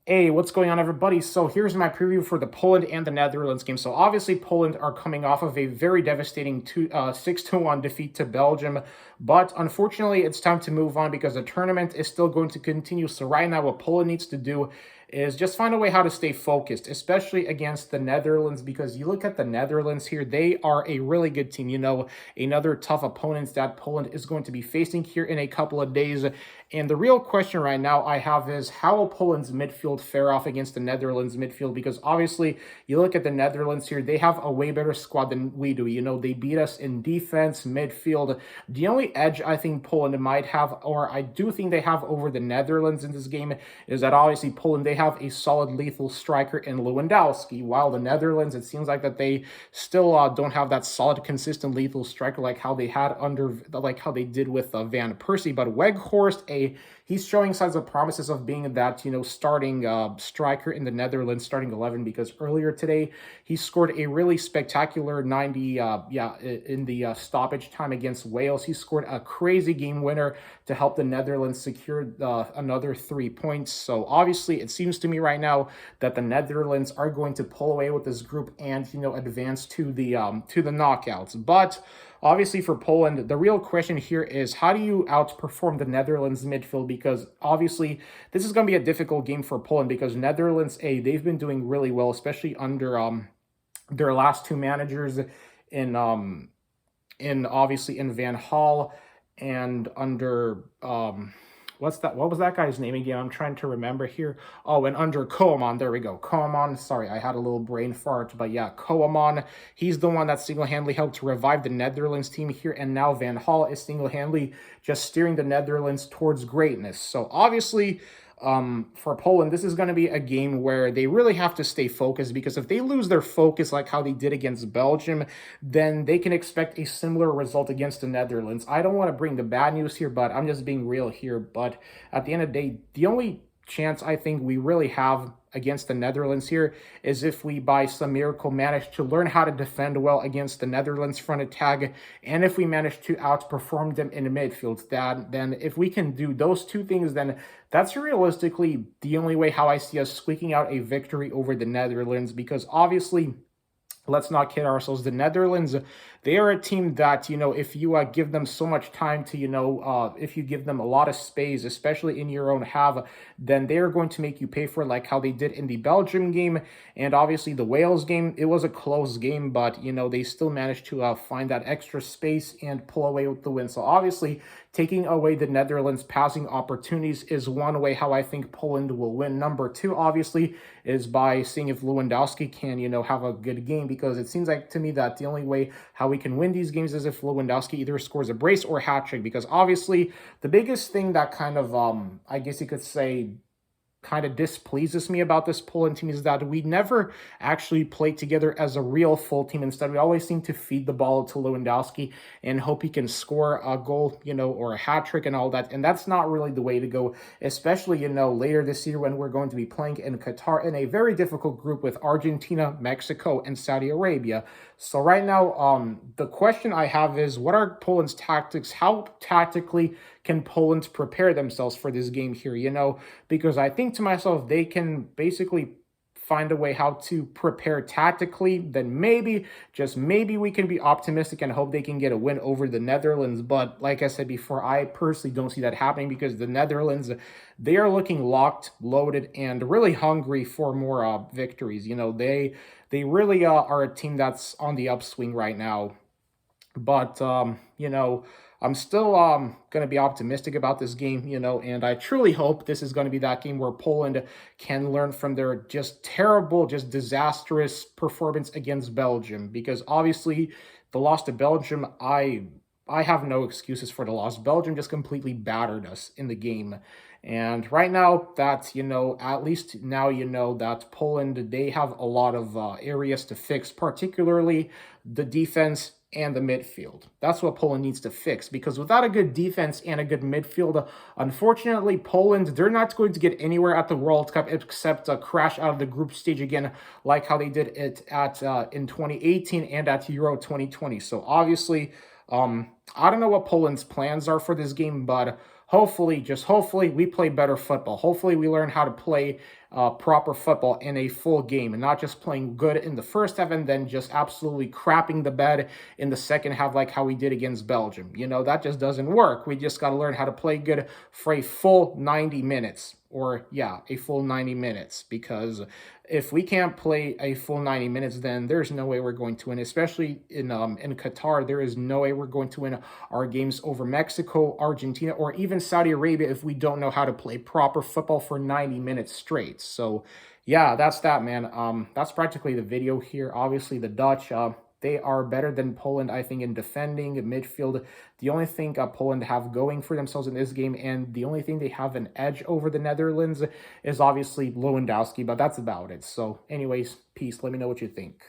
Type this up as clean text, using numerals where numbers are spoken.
Hey, what's going on, everybody? So here's my preview for the Poland and the Netherlands game. So obviously, Poland are coming off of a very devastating 6-1 defeat to Belgium, but unfortunately, it's time to move on because the tournament is still going to continue. So right now, what Poland needs to do is just find a way how to stay focused, especially against the Netherlands, because you look at the Netherlands here, they are a really good team. Another tough opponent that Poland is going to be facing here in a couple of days. And the real question right now I have is how will Poland's midfield fare off against the Netherlands midfield? Because obviously, you look at the Netherlands here, they have a way better squad than we do. They beat us in defense, midfield. The only edge I think Poland might have, or I do think they have over the Netherlands in this game, is that obviously Poland, they have a solid lethal striker in Lewandowski, while the Netherlands, it seems like that they still don't have that solid, consistent lethal striker like how they had like how they did with Van Persie. But Weghorst, he's showing signs of promises of being that starting striker in the Netherlands starting 11, because earlier today he scored a really spectacular 90 in the stoppage time against Wales. He scored a crazy game winner to help the Netherlands secure another 3 points. So obviously, it seems to me right now that the Netherlands are going to pull away with this group and advance to the knockouts. But obviously, for Poland, the real question here is how do you outperform the Netherlands midfield? Because obviously, this is going to be a difficult game for Poland because Netherlands, they've been doing really well, especially under their last two managers in obviously in Van Hal and under what was that guy's name again? I'm trying to remember here. Oh, and under Koeman, there we go. Koeman, sorry, I had a little brain fart, but yeah, Koeman, he's the one that single-handedly helped to revive the Netherlands team here, and now Van Hal is single-handedly just steering the Netherlands towards greatness. So obviously, for Poland, this is going to be a game where they really have to stay focused, because if they lose their focus like how they did against Belgium, then they can expect a similar result against the Netherlands. I don't want to bring the bad news here, but I'm just being real here. But at the end of the day, the only chance I think we really have against the Netherlands here is if we, by some miracle, manage to learn how to defend well against the Netherlands front attack, and if we manage to outperform them in the midfield. Then if we can do those two things, then that's realistically the only way how I see us squeaking out a victory over the Netherlands, because obviously, let's not kid ourselves. The Netherlands, they are a team that, if you give them so much time to, if you give them a lot of space, especially in your own half, then they are going to make you pay for it, like how they did in the Belgium game. And obviously the Wales game, it was a close game, but, they still managed to find that extra space and pull away with the win. So obviously, taking away the Netherlands' passing opportunities is one way how I think Poland will win. Number two, obviously, is by seeing if Lewandowski can, have a good game, because it seems like to me that the only way how we can win these games is if Lewandowski either scores a brace or a hat trick, because obviously the biggest thing that kind of, I guess you could say, kind of displeases me about this Poland team is that we never actually play together as a real full team. Instead, we always seem to feed the ball to Lewandowski and hope he can score a goal, or a hat trick and all that. And that's not really the way to go, especially, later this year when we're going to be playing in Qatar in a very difficult group with Argentina, Mexico, and Saudi Arabia. So right now, the question I have is, what are Poland's tactics? How tactically can Poland prepare themselves for this game here? Because I think to myself, they can basically find a way how to prepare tactically, then maybe, just maybe, we can be optimistic and hope they can get a win over the Netherlands. But like I said before, I personally don't see that happening, because the Netherlands, they are looking locked, loaded, and really hungry for more victories. They really are a team that's on the upswing right now. But I'm still going to be optimistic about this game, and I truly hope this is going to be that game where Poland can learn from their just terrible, just disastrous performance against Belgium, because obviously the loss to Belgium, I have no excuses for the loss. Belgium just completely battered us in the game. And right now, that, at least now that Poland, they have a lot of areas to fix, particularly the defense and the midfield. That's what Poland needs to fix, because without a good defense and a good midfield, unfortunately, Poland, they're not going to get anywhere at the World Cup except crash out of the group stage again, like how they did it at in 2018 and at Euro 2020. So obviously, I don't know what Poland's plans are for this game, but hopefully, just hopefully, we play better football. Hopefully, we learn how to play proper football in a full game and not just playing good in the first half and then just absolutely crapping the bed in the second half like how we did against Belgium. You know, that just doesn't work. We just got to learn how to play good for a full 90 minutes. Or, yeah, a full 90 minutes. Because if we can't play a full 90 minutes, then there's no way we're going to win. Especially in Qatar, there is no way we're going to win our games over Mexico, Argentina, or even Saudi Arabia if we don't know how to play proper football for 90 minutes straight. So, yeah, that's that, man. That's practically the video here. Obviously, the Dutch, they are better than Poland, I think, in defending, in midfield. The only thing Poland have going for themselves in this game, and the only thing they have an edge over the Netherlands is obviously Lewandowski, but that's about it. So anyways, peace. Let me know what you think.